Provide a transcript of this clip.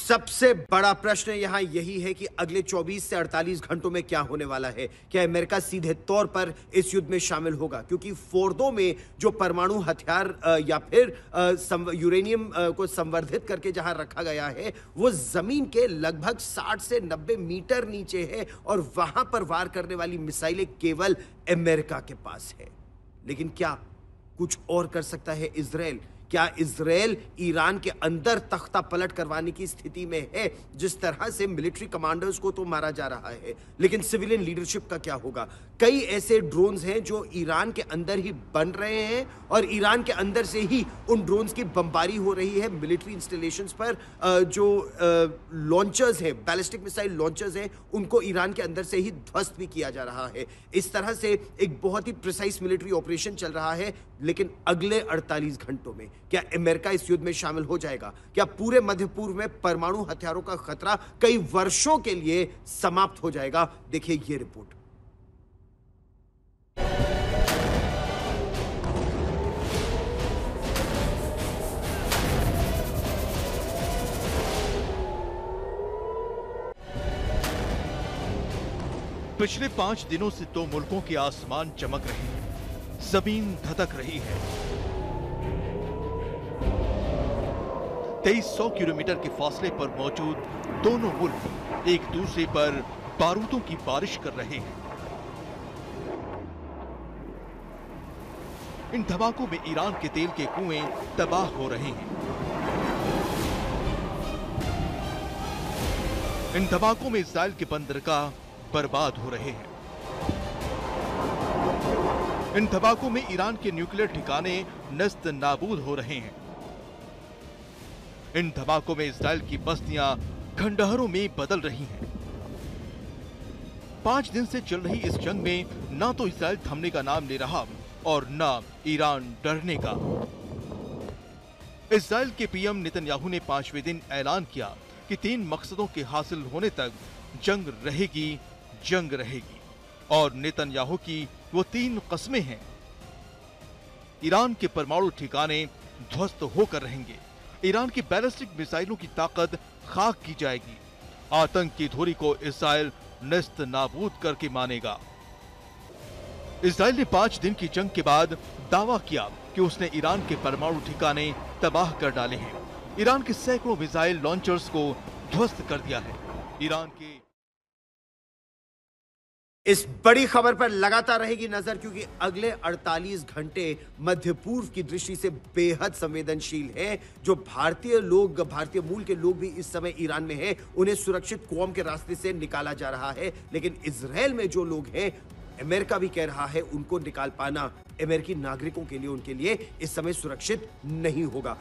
सबसे बड़ा प्रश्न यहां यही है कि अगले 24 से 48 घंटों में क्या होने वाला है। क्या अमेरिका सीधे तौर पर इस युद्ध में शामिल होगा? क्योंकि फोर्दो में जो परमाणु हथियार या फिर यूरेनियम को संवर्धित करके जहां रखा गया है, वो जमीन के लगभग 60 से 90 मीटर नीचे है और वहां पर वार करने वाली मिसाइलें केवल अमेरिका के पास है। लेकिन क्या कुछ और कर सकता है इजराइल? क्या इजराइल ईरान के अंदर तख्ता पलट करवाने की स्थिति में है? जिस तरह से मिलिट्री कमांडर्स को तो मारा जा रहा है, लेकिन सिविलियन लीडरशिप का क्या होगा? कई ऐसे ड्रोन्स हैं जो ईरान के अंदर ही बन रहे हैं और ईरान के अंदर से ही उन ड्रोन्स की बमबारी हो रही है। मिलिट्री इंस्टॉलेशंस पर जो लॉन्चर्स हैं, बैलिस्टिक मिसाइल लॉन्चर्स हैं, उनको ईरान के अंदर से ही ध्वस्त भी किया जा रहा है। इस तरह से एक बहुत ही प्रिसाइज मिलिट्री ऑपरेशन चल रहा है। लेकिन अगले 48 घंटों में क्या अमेरिका इस युद्ध में शामिल हो जाएगा? क्या पूरे मध्य पूर्व में परमाणु हथियारों का खतरा कई वर्षों के लिए समाप्त हो जाएगा? देखिए ये रिपोर्ट। पिछले 5 दिनों से 2 मुल्कों के आसमान चमक रहे हैं, जमीन धधक रही है। 2300 किलोमीटर के फासले पर मौजूद दोनों मुल्क एक दूसरे पर बारूदों की बारिश कर रहे हैं। इन धमाकों में ईरान के तेल के कुएं तबाह हो रहे हैं। इन धमाकों में इस्राइल के बंदरगाह बर्बाद हो रहे हैं। इन धमाकों में ईरान के न्यूक्लियर ठिकाने नस्त नाबूद हो रहे हैं। इन धमाकों में इस्राइल की बस्तियां खंडहरों में बदल रही हैं। 5 दिन से चल रही इस जंग में ना तो इस्राइल थमने का नाम ले रहा और ना ईरान डरने का। इस्राइल के पीएम नेतन्याहू ने 5वें दिन ऐलान किया कि 3 मकसदों के हासिल होने तक जंग रहेगी और नेतन्याहू की वो 3 कस्में हैं। ईरान के परमाणु ठिकाने ध्वस्त होकर रहेंगे, ईरान की बैलिस्टिक मिसाइलों की ताकत खाक की जाएगी, आतंक की धुरी को इस्राइल नेस्त नाबूद करके मानेगा। इस्राइल ने 5 दिन की जंग के बाद दावा किया कि उसने ईरान के परमाणु ठिकाने तबाह कर डाले हैं, ईरान के सैकड़ों मिसाइल लॉन्चर्स को ध्वस्त कर दिया है। ईरान के इस बड़ी खबर पर लगातार रहेगी नजर, क्योंकि अगले 48 घंटे मध्य पूर्व की दृष्टि से बेहद संवेदनशील हैं। जो भारतीय मूल के लोग भी इस समय ईरान में हैं, उन्हें सुरक्षित कौम के रास्ते से निकाला जा रहा है। लेकिन इजराइल में जो लोग हैं, अमेरिका भी कह रहा है, उनको निकाल पाना अमेरिकी नागरिकों के लिए, उनके लिए इस समय सुरक्षित नहीं होगा।